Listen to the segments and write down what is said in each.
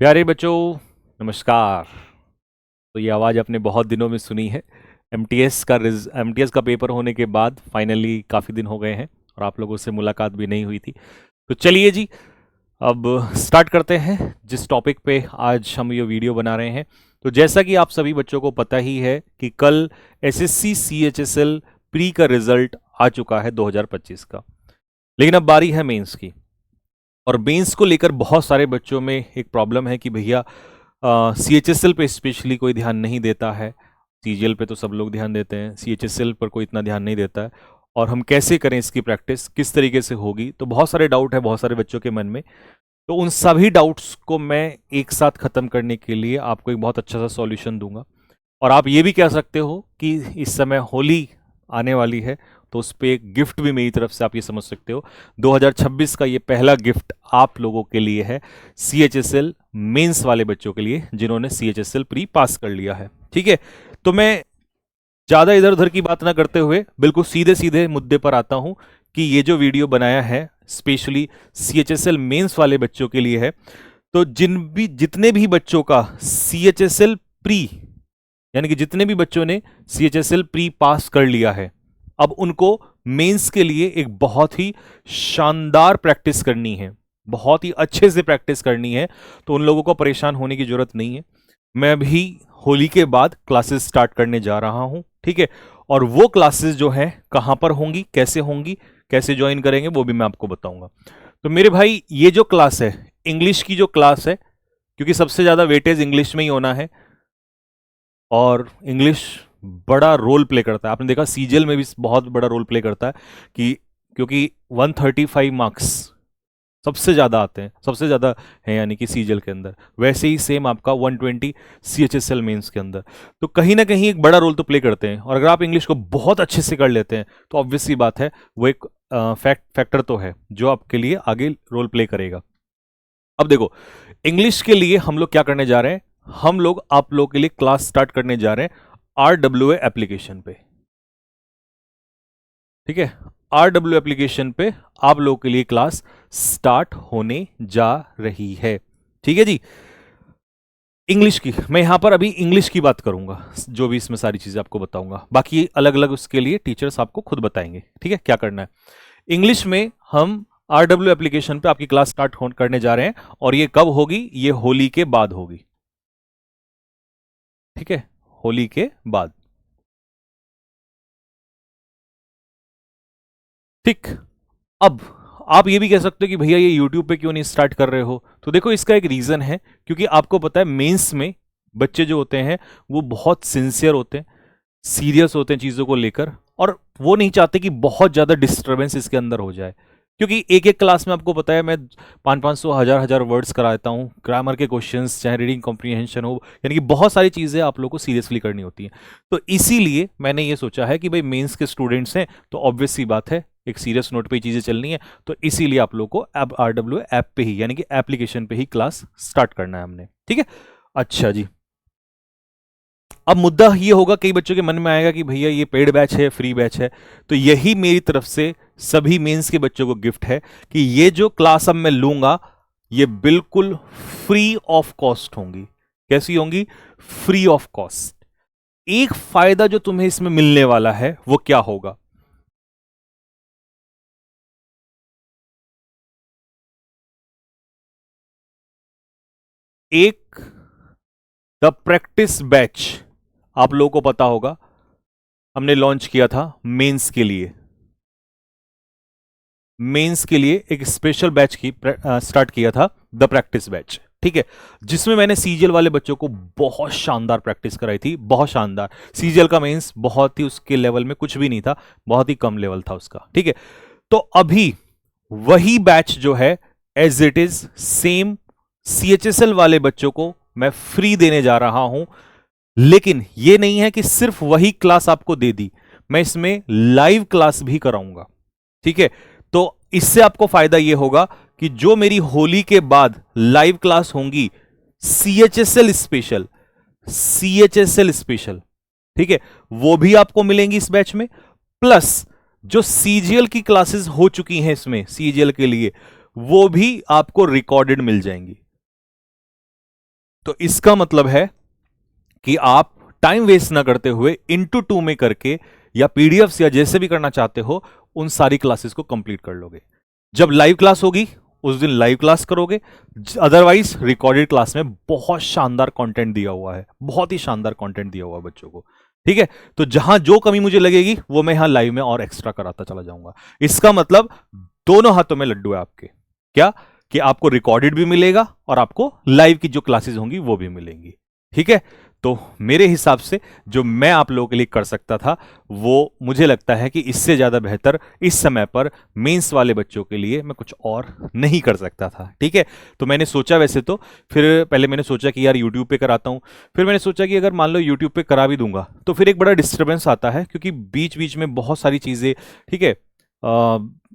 प्यारे बच्चों, नमस्कार। तो ये आवाज़ आपने बहुत दिनों में सुनी है। एमटीएस का पेपर होने के बाद फाइनली काफ़ी दिन हो गए हैं और आप लोगों से मुलाकात भी नहीं हुई थी। तो चलिए जी, अब स्टार्ट करते हैं जिस टॉपिक पे आज हम ये वीडियो बना रहे हैं। तो जैसा कि आप सभी बच्चों को पता ही है कि कल एसएससी सीएचएसएल प्री का रिजल्ट आ चुका है 2025 का। लेकिन अब बारी है मेंस की। और मेंस को लेकर बहुत सारे बच्चों में एक प्रॉब्लम है कि भैया सीएचएसएल पे स्पेशली कोई ध्यान नहीं देता है। सीजीएल पे तो सब लोग ध्यान देते हैं, सीएचएसएल पर कोई इतना ध्यान नहीं देता है। और हम कैसे करें इसकी प्रैक्टिस, किस तरीके से होगी? तो बहुत सारे डाउट है बहुत सारे बच्चों के मन में। तो उन सभी डाउट्स को मैं एक साथ खत्म करने के लिए आपको एक बहुत अच्छा सा सॉल्यूशन दूंगा। और आप ये भी कह सकते हो कि इस समय होली आने वाली है, तो उस पर एक गिफ्ट भी मेरी तरफ से आप ये समझ सकते हो। 2026 का ये पहला गिफ्ट आप लोगों के लिए है, सीएचएसएल मेंस वाले बच्चों के लिए जिन्होंने सीएचएसएल प्री पास कर लिया है। ठीक है, तो मैं ज़्यादा इधर उधर की बात ना करते हुए बिल्कुल सीधे सीधे मुद्दे पर आता हूं कि ये जो वीडियो बनाया है स्पेशली सीएचएसएल मेंस वाले बच्चों के लिए है। तो जितने भी बच्चों का सीएचएसएल प्री, यानी कि जितने भी बच्चों ने सीएचएसएल प्री पास कर लिया है, अब उनको मेंस के लिए एक बहुत ही शानदार प्रैक्टिस करनी है, बहुत ही अच्छे से प्रैक्टिस करनी है। तो उन लोगों को परेशान होने की जरूरत नहीं है। मैं भी होली के बाद क्लासेस स्टार्ट करने जा रहा हूं, ठीक है। और वो क्लासेस जो है कहां पर होंगी, कैसे ज्वाइन करेंगे, वो भी मैं आपको बताऊंगा। तो मेरे भाई, ये जो क्लास है, इंग्लिश की जो क्लास है, क्योंकि सबसे ज्यादा वेटेज इंग्लिश में ही होना है और इंग्लिश बड़ा रोल प्ले करता है। आपने देखा सीजीएल में भी बहुत बड़ा रोल प्ले करता है कि क्योंकि 135 मार्क्स सबसे ज़्यादा आते हैं, सबसे ज़्यादा है यानी कि सीजीएल के अंदर। वैसे ही सेम आपका 120 सीएचएसएल मेंस के अंदर। तो कहीं ना कहीं एक बड़ा रोल तो प्ले करते हैं। और अगर आप इंग्लिश को बहुत अच्छे से कर लेते हैं तो ऑब्वियस सी बात है, वो एक फैक्टर तो है जो आपके लिए आगे रोल प्ले करेगा। अब देखो, इंग्लिश के लिए हम लोग क्या करने जा रहे हैं, हम लोग आप लोगों के लिए क्लास स्टार्ट करने जा रहे हैं RWA एप्लीकेशन पे। ठीक है, RWA एप्लीकेशन पे आप लोगों के लिए क्लास स्टार्ट होने जा रही है। ठीक है जी। इंग्लिश की मैं यहां पर अभी इंग्लिश की बात करूंगा, जो भी इसमें सारी चीजें आपको बताऊंगा, बाकी अलग अलग उसके लिए टीचर्स आपको खुद बताएंगे। ठीक है, क्या करना है। इंग्लिश में हम RWA एप्लीकेशन पे आपकी क्लास स्टार्ट करने जा रहे हैं। और ये कब होगी? ये होली के बाद होगी। ठीक है, होली के बाद। ठीक। अब आप ये भी कह सकते हो कि भैया ये YouTube पे क्यों नहीं स्टार्ट कर रहे हो? तो देखो, इसका एक रीजन है, क्योंकि आपको पता है मेंस में बच्चे जो होते हैं वो बहुत सिंसियर होते हैं, सीरियस होते हैं चीजों को लेकर, और वो नहीं चाहते कि बहुत ज्यादा डिस्टर्बेंस इसके अंदर हो जाए। क्योंकि एक एक क्लास में आपको पता है मैं 500 हजार हजार वर्ड्स कराता हूँ, ग्रामर के क्वेश्चंस, चाहे रीडिंग कॉम्प्रीहेंशन हो, यानी कि बहुत सारी चीजें आप लोग को सीरियसली करनी होती हैं। तो इसीलिए मैंने ये सोचा है कि भाई मेंस के स्टूडेंट्स हैं तो ऑब्वियस सी बात है, एक सीरियस नोट पे चीजें चलनी है। तो इसीलिए आप लोग को अब RWA ऐप पे ही, यानी कि एप्लीकेशन पे ही क्लास स्टार्ट करना है हमने। ठीक है, अच्छा जी। अब मुद्दा ये होगा, कई बच्चों के मन में आएगा कि भैया ये पेड बैच है, फ्री बैच है। तो यही मेरी तरफ से सभी मेंस के बच्चों को गिफ्ट है कि ये जो क्लास अब मैं लूंगा ये बिल्कुल फ्री ऑफ कॉस्ट होंगी। कैसी होंगी? Free of cost. एक फायदा जो तुम्हें इसमें मिलने वाला है वो क्या होगा? एक, द प्रैक्टिस बैच। आप लोगों को पता होगा हमने लॉन्च किया था मेंस के लिए। मेंस के लिए एक स्पेशल बैच की स्टार्ट किया था, द प्रैक्टिस बैच। ठीक है, जिसमें मैंने सीजीएल वाले बच्चों को बहुत शानदार प्रैक्टिस कराई थी, बहुत शानदार। सीजीएल का मेंस बहुत ही उसके लेवल में कुछ भी नहीं था, बहुत ही कम लेवल था उसका। ठीक है, तो अभी वही बैच जो है as it is same CHSL वाले बच्चों को मैं फ्री देने जा रहा हूं। लेकिन यह नहीं है कि सिर्फ वही क्लास आपको दे दी, मैं इसमें लाइव क्लास भी कराऊंगा। ठीक है, तो इससे आपको फायदा यह होगा कि जो मेरी होली के बाद लाइव क्लास होंगी सीएचएसएल स्पेशल, सीएचएसएल स्पेशल, ठीक है, वो भी आपको मिलेंगी इस बैच में। प्लस जो सीजीएल की क्लासेस हो चुकी हैं इसमें सीजीएल के लिए, वो भी आपको रिकॉर्डेड मिल जाएंगी। तो इसका मतलब है कि आप टाइम वेस्ट ना करते हुए इंटू 2 में करके या पीडीएफ या जैसे भी करना चाहते हो उन सारी क्लासेस को कंप्लीट कर लोगे। जब लाइव क्लास होगी उस दिन लाइव क्लास करोगे, अदरवाइज रिकॉर्डेड क्लास में बहुत शानदार कंटेंट दिया हुआ है, बहुत ही शानदार कंटेंट दिया हुआ है बच्चों को। ठीक है, तो जहां जो कमी मुझे लगेगी वो मैं यहां लाइव में और एक्स्ट्रा कराता चला जाऊंगा। इसका मतलब दोनों हाथों में लड्डू है आपके। क्या कि आपको रिकॉर्डेड भी मिलेगा और आपको लाइव की जो क्लासेस होंगी वो भी मिलेंगी। ठीक है, तो मेरे हिसाब से जो मैं आप लोगों के लिए कर सकता था वो मुझे लगता है कि इससे ज्यादा बेहतर इस समय पर मेंस वाले बच्चों के लिए मैं कुछ और नहीं कर सकता था। ठीक है, तो मैंने सोचा वैसे तो फिर पहले मैंने सोचा कि यार यूट्यूब पे कराता हूं, फिर मैंने सोचा कि अगर मान लो यूट्यूब पे करा भी दूंगा तो फिर एक बड़ा डिस्टर्बेंस आता है, क्योंकि बीच बीच में बहुत सारी चीजें, ठीक है,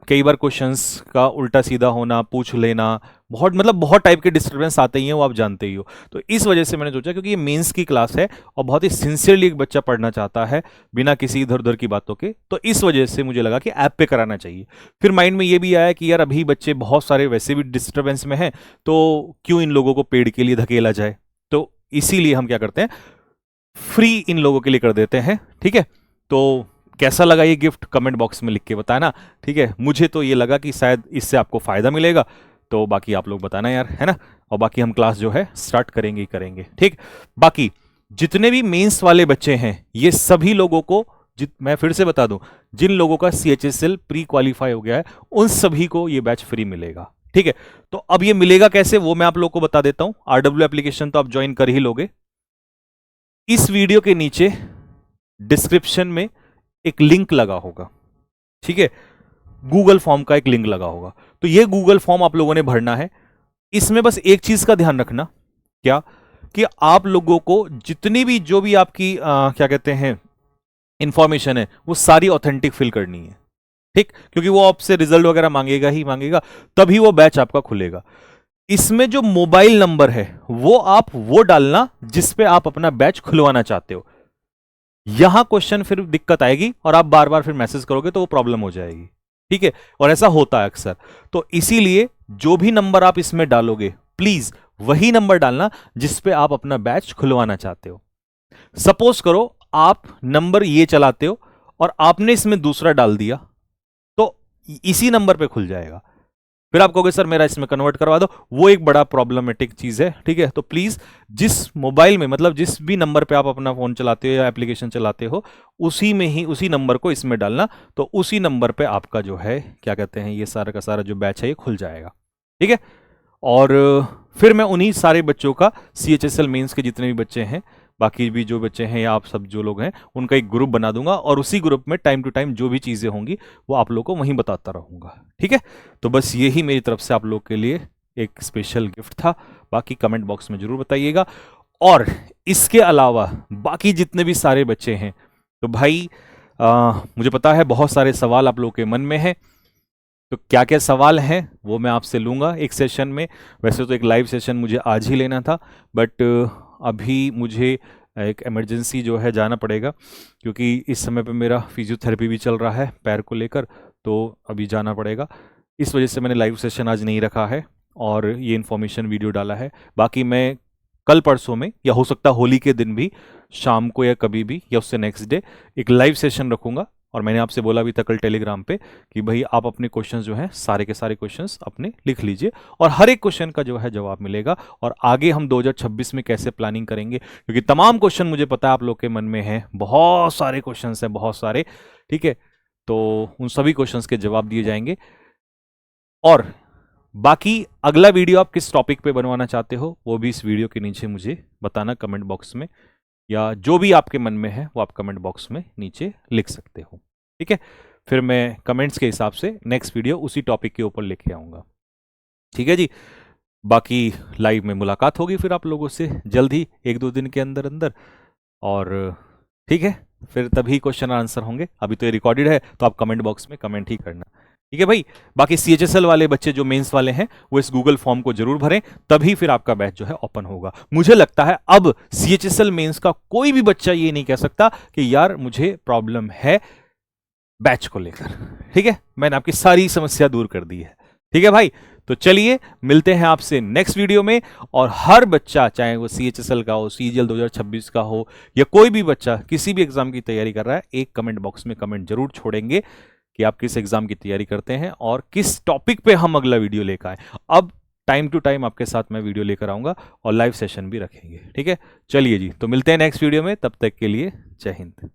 कई बार क्वेश्चंस का उल्टा सीधा होना, पूछ लेना, बहुत टाइप के डिस्टर्बेंस आते ही हैं, वो आप जानते ही हो। तो इस वजह से मैंने सोचा क्योंकि ये मेंस की क्लास है और बहुत ही सिंसियरली एक बच्चा पढ़ना चाहता है बिना किसी इधर उधर की बातों के, तो इस वजह से मुझे लगा कि ऐप पे कराना चाहिए। फिर माइंड में ये भी आया कि यार अभी बच्चे बहुत सारे वैसे भी डिस्टर्बेंस में हैं, तो क्यों इन लोगों को पेड के लिए धकेला जाए। तो इसीलिए हम क्या करते हैं, फ्री इन लोगों के लिए कर देते हैं। ठीक है, तो कैसा लगा ये गिफ्ट कमेंट बॉक्स में लिख के बताना। ठीक है, मुझे तो ये लगा कि शायद इससे आपको फायदा मिलेगा, तो बाकी आप लोग बताना यार, है ना। और बाकी हम क्लास जो है स्टार्ट करेंगे ही करेंगे। ठीक, बाकी जितने भी मेंस वाले बच्चे हैं ये सभी लोगों को, मैं फिर से बता दूं, जिन लोगों का CHSL प्री क्वालिफाई हो गया है उन सभी को ये बैच फ्री मिलेगा। ठीक है, तो अब ये मिलेगा कैसे वो मैं आप लोगों को बता देता हूं। RW एप्लीकेशन तो आप ज्वाइन कर ही लोगे। इस वीडियो के नीचे डिस्क्रिप्शन में एक लिंक लगा होगा, ठीक है, गूगल फॉर्म का एक लिंक लगा होगा। तो ये गूगल फॉर्म आप लोगों ने भरना है। इसमें बस एक चीज का ध्यान रखना, क्या कि आप लोगों को जितनी भी जो भी आपकी क्या कहते हैं इंफॉर्मेशन है वो सारी ऑथेंटिक फिल करनी है। ठीक, क्योंकि वो आपसे रिजल्ट वगैरह मांगेगा ही मांगेगा, तभी वो बैच आपका खुलेगा। इसमें जो मोबाइल नंबर है वो आप वो डालना जिस पे आप अपना बैच खुलवाना चाहते हो। यहां क्वेश्चन फिर दिक्कत आएगी और आप बार बार फिर मैसेज करोगे तो वो प्रॉब्लम हो जाएगी। ठीक है, और ऐसा होता है अक्सर। तो इसीलिए जो भी नंबर आप इसमें डालोगे प्लीज वही नंबर डालना जिस पे आप अपना बैच खुलवाना चाहते हो। सपोज करो आप नंबर ये चलाते हो और आपने इसमें दूसरा डाल दिया तो इसी नंबर पे खुल जाएगा। फिर आप कहोगे सर मेरा इसमें कन्वर्ट करवा दो, वो एक बड़ा प्रॉब्लमेटिक चीज है। ठीक है, तो प्लीज जिस मोबाइल में जिस भी नंबर पे आप अपना फोन चलाते हो या एप्लीकेशन चलाते हो उसी में ही उसी नंबर को इसमें डालना, तो उसी नंबर पे आपका जो है क्या कहते हैं ये सारा का सारा जो बैच है ये खुल जाएगा। ठीक है, और फिर मैं उन्हीं सारे बच्चों का CHSL मेंस के जितने भी बच्चे हैं, बाकी भी जो बच्चे हैं या आप सब जो लोग हैं उनका एक ग्रुप बना दूंगा और उसी ग्रुप में टाइम टू टाइम जो भी चीजें होंगी वो आप लोग को वहीं बताता रहूंगा। ठीक है, तो बस यही मेरी तरफ से आप लोग के लिए एक स्पेशल गिफ्ट था। बाकी कमेंट बॉक्स में जरूर बताइएगा। और इसके अलावा बाकी जितने भी सारे बच्चे हैं तो भाई मुझे पता है बहुत सारे सवाल आप लोग के मन में हैं, तो क्या क्या सवाल हैं वो मैं आपसे लूंगा एक सेशन में। वैसे तो एक लाइव सेशन मुझे आज ही लेना था, बट अभी मुझे एक इमरजेंसी जो है जाना पड़ेगा, क्योंकि इस समय पे मेरा फिजियोथेरेपी भी चल रहा है पैर को लेकर, तो अभी जाना पड़ेगा। इस वजह से मैंने लाइव सेशन आज नहीं रखा है और ये इन्फॉर्मेशन वीडियो डाला है। बाकी मैं कल परसों में या हो सकता होली के दिन भी शाम को या कभी भी या उससे नेक्स्ट डे एक लाइव सेशन रखूंगा। और मैंने आपसे बोला भी था कल टेलीग्राम पे कि भाई आप अपने क्वेश्चंस जो हैं सारे के सारे क्वेश्चंस अपने लिख लीजिए और हर एक क्वेश्चन का जो है जवाब मिलेगा। और आगे हम 2026 में कैसे प्लानिंग करेंगे, क्योंकि तमाम क्वेश्चन मुझे पता है आप लोग के मन में हैं, बहुत सारे क्वेश्चन हैं, बहुत सारे। ठीक है, तो उन सभी क्वेश्चन के जवाब दिए जाएंगे। और बाकी अगला वीडियो आप किस टॉपिक पे बनवाना चाहते हो वो भी इस वीडियो के नीचे मुझे बताना कमेंट बॉक्स में, या जो भी आपके मन में है वो आप कमेंट बॉक्स में नीचे लिख सकते हो। ठीक है, फिर मैं कमेंट्स के हिसाब से नेक्स्ट वीडियो उसी टॉपिक के ऊपर लेके आऊंगा। ठीक है जी, बाकी लाइव में मुलाकात होगी फिर आप लोगों से जल्द ही 1-2 दिन के अंदर अंदर। और ठीक है, फिर तभी क्वेश्चन आंसर होंगे। अभी तो ये रिकॉर्डेड है तो आप कमेंट बॉक्स में कमेंट ही करना। ठीक है भाई, बाकी CHSL वाले बच्चे जो मेंस वाले हैं वो इस गूगल फॉर्म को जरूर भरें, तभी फिर आपका बैच जो है ओपन होगा। मुझे लगता है अब CHSL मेंस का कोई भी बच्चा ये नहीं कह सकता कि यार मुझे प्रॉब्लम है बैच को लेकर। ठीक है, मैंने आपकी सारी समस्या दूर कर दी है। ठीक है भाई, तो चलिए मिलते हैं आपसे नेक्स्ट वीडियो में। और हर बच्चा, चाहे वो CHSL का हो, CGL 2026 का हो, या कोई भी बच्चा किसी भी एग्जाम की तैयारी कर रहा है, एक कमेंट बॉक्स में कमेंट जरूर छोड़ेंगे कि आप किस एग्जाम की तैयारी करते हैं और किस टॉपिक पे हम अगला वीडियो लेकर आए। अब टाइम टू टाइम आपके साथ मैं वीडियो लेकर आऊंगा और लाइव सेशन भी रखेंगे। ठीक है, चलिए जी, तो मिलते हैं नेक्स्ट वीडियो में, तब तक के लिए जय हिंद।